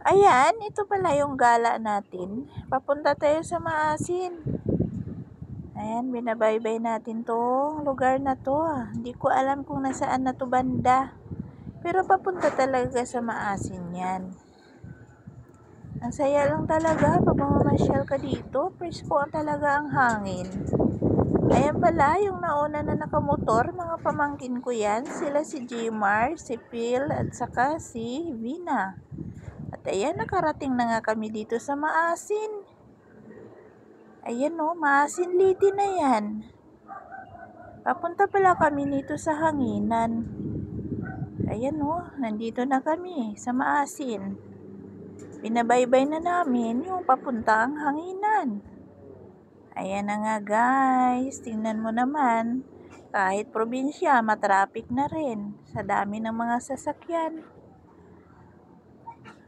Ayan, ito pala yung gala natin. Papunta tayo sa Maasin. Ayan, binabaybay natin tong lugar na to. Hindi ko alam kung nasaan na to banda. Pero papunta talaga sa Maasin yan. Ang saya lang talaga pag mamamasyal ka dito. Presko talaga ang hangin. Ayan pala, yung nauna na nakamotor, mga pamangkin ko yan. Sila si Jmar, si Phil, at saka si Vina. At ayan, nakarating na nga kami dito sa Maasin. Ayan o, Maasin Liti na yan. Papunta pala kami nito sa Hanginan. Ayan o, nandito na kami sa Maasin. Binabaybay na namin yung papuntang Hanginan. Ayan na nga guys, tingnan mo naman. Kahit probinsya, matraffic na rin sa dami ng mga sasakyan.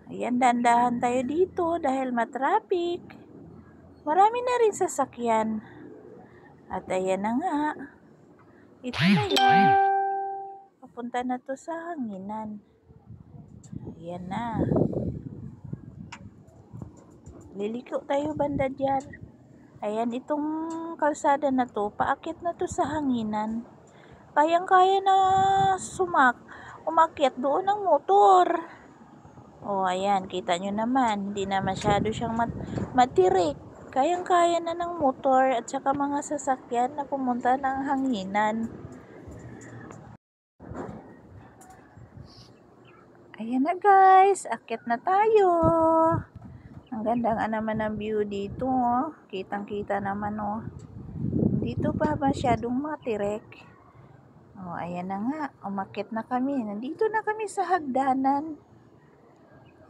Ayan, dandahan tayo dito dahil matraffic. Marami na rin sasakyan. At ayan na nga. Ito na yun. Papunta na to sa Hanginan. Ayan na. Liliko tayo banda dyan. Ayan, itong kalsada na to, paakyat na to sa Hanginan. Kayang-kaya na umakyat doon ang motor. O, ayan, kita nyo naman. Hindi na masyado siyang matirik. Kayang-kaya na ng motor at saka mga sasakyan na pumunta ng Hanginan. Ayan na guys, akyat na tayo. Ang ganda nga naman ng view dito, oh. Kitang-kita naman, oh. Dito pa masyadong matirik. Oh, ayan na nga, umakyat na kami. Nandito na kami sa hagdanan.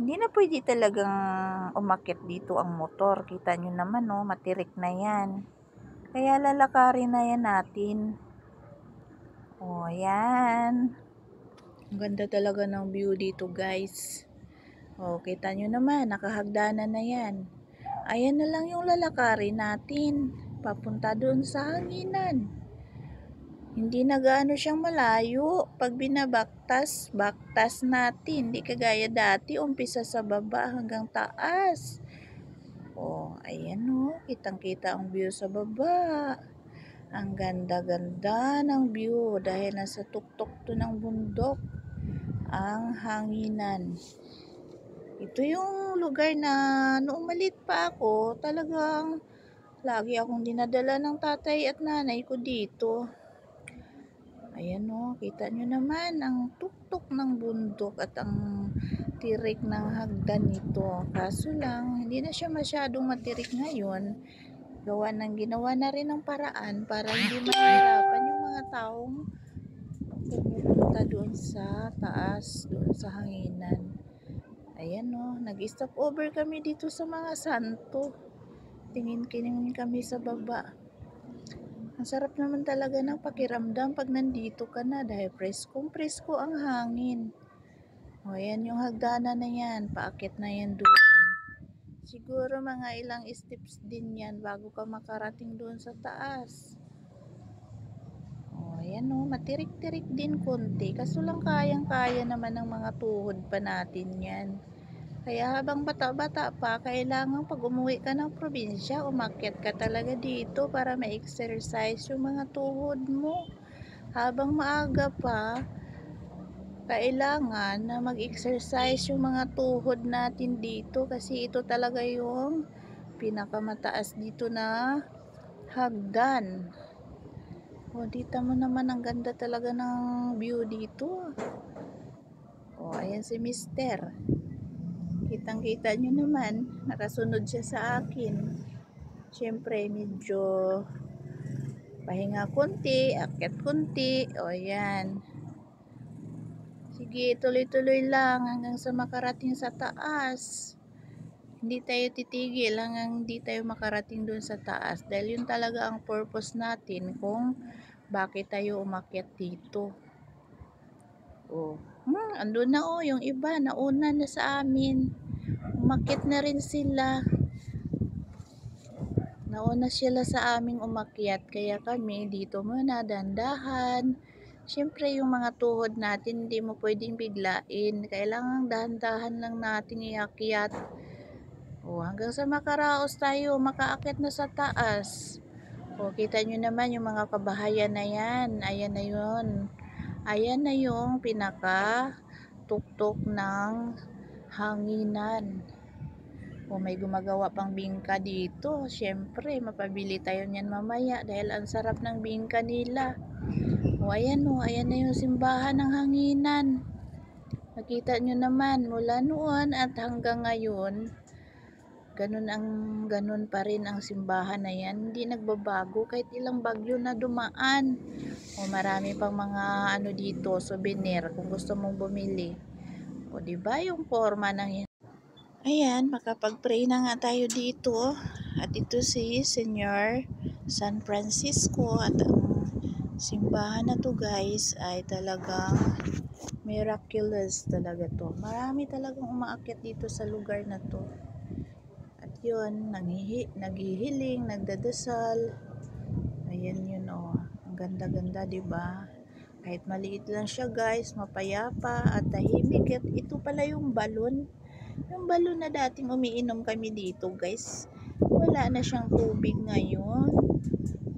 Hindi na pwede talagang umakyat dito ang motor. Kita nyo naman, oh, matirik na yan. Kaya lalakarin na yan natin. Oh, ayan. Ang ganda talaga ng view dito, guys. Oh, kita nyo naman, nakahagdanan na yan. Ayan na lang yung lalakarin natin. Papunta doon sa Hanginan. Hindi na gaano siyang malayo. Pag binabaktas, baktas natin. Hindi kagaya dati, umpisa sa baba hanggang taas. Oh, ayan oh, kitang-kita ang view sa baba. Ang ganda-ganda ng view dahil nasa tuktok to ng bundok ang Hanginan. Ito yung lugar na noong maliit pa ako, talagang lagi akong dinadala ng tatay at nanay ko dito. Ayan o, kita nyo naman ang tuktok ng bundok at ang tirik ng hagdan nito. Kaso lang, hindi na siya masyadong matirik ngayon. Ginawa na rin ng paraan para hindi mahirapan yung mga taong pumunta doon sa taas, doon sa Hanginan. Ayan o, nag-stop over kami dito sa mga santo. Tingin kami sa baba. Ang sarap naman talaga ng pakiramdam pag nandito ka na dahil presko ang hangin. O, ayan yung hagdanan na yan. Paakyat na yan doon. Siguro mga ilang steps din yan bago ka makarating doon sa taas. O, ayan o, matirik-tirik din konti. Kaso lang kayang-kaya naman ng mga tuhod pa natin yan. Kaya habang bata-bata pa, kailangan pag umuwi ka ng probinsya, umakyat ka talaga dito para ma-exercise yung mga tuhod mo. Habang maaga pa, kailangan na mag-exercise yung mga tuhod natin dito kasi ito talaga yung pinakamataas dito na hagdan. O, dito mo naman, ang ganda talaga ng view dito. O, ayan si Mister. Kitang-kita nyo naman, nakasunod siya sa akin. Siyempre, medyo pahinga konti, akyat konti. O, ayan. Sige, tuloy-tuloy lang hanggang sa makarating sa taas. Hindi tayo titigil hanggang hindi tayo makarating dun sa taas. Dahil yun talaga ang purpose natin kung bakit tayo umakyat dito. O, andun na o, yung iba, nauna na sa amin. Umakyat na rin sila. Nauna sila sa aming umakyat. Kaya kami dito muna dandahan. Siyempre yung mga tuhod natin hindi mo pwedeng biglain. Kailangan dahan-dahan lang nating iakyat. O, hanggang sa makaraos tayo, makaakyat na sa taas. O, kita nyo naman yung mga kabahayan na yan. Ayan na yun. Ayan na yung pinaka tuktok ng hanginan. O, may gumagawa pang bingka dito. Siyempre, mapabili tayo niyan mamaya dahil ang sarap ng bingka nila. O, ayan na yung simbahan ng hanginan. Makita nyo naman, mula noon at hanggang ngayon, ganun pa rin ang simbahan na yan. Hindi nagbabago kahit ilang bagyo na dumaan. O, marami pang mga ano dito, souvenir kung gusto mong bumili. O, diba yung forma ng yan? Ayan, makapag-pray na nga tayo dito. At ito si Senyor San Francisco. At ang simbahan na to guys ay talagang miraculous talaga to. Marami talagang umaakyat dito sa lugar na to. At yun, naghihiling, nagdadasal. Ayan yun oh. Ang ganda-ganda, diba? Kahit maliit lang siya guys, mapayapa at tahimik. At ito pala yung balon. Yung balon na dating umiinom kami dito guys. Wala na siyang tubig ngayon.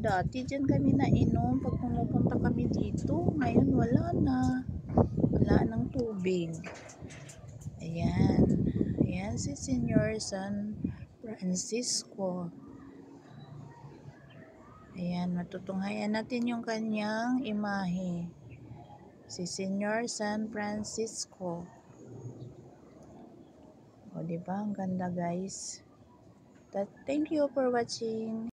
Dati dyan kami nainom pag pumupunta kami dito. Ngayon wala na. Wala nang tubig. Ayan. Ayan si Senyor San Francisco. Ayan, matutunghayan natin yung kanyang imahe. Si Senyor San Francisco. O, diba? Ang ganda guys. Thank you for watching.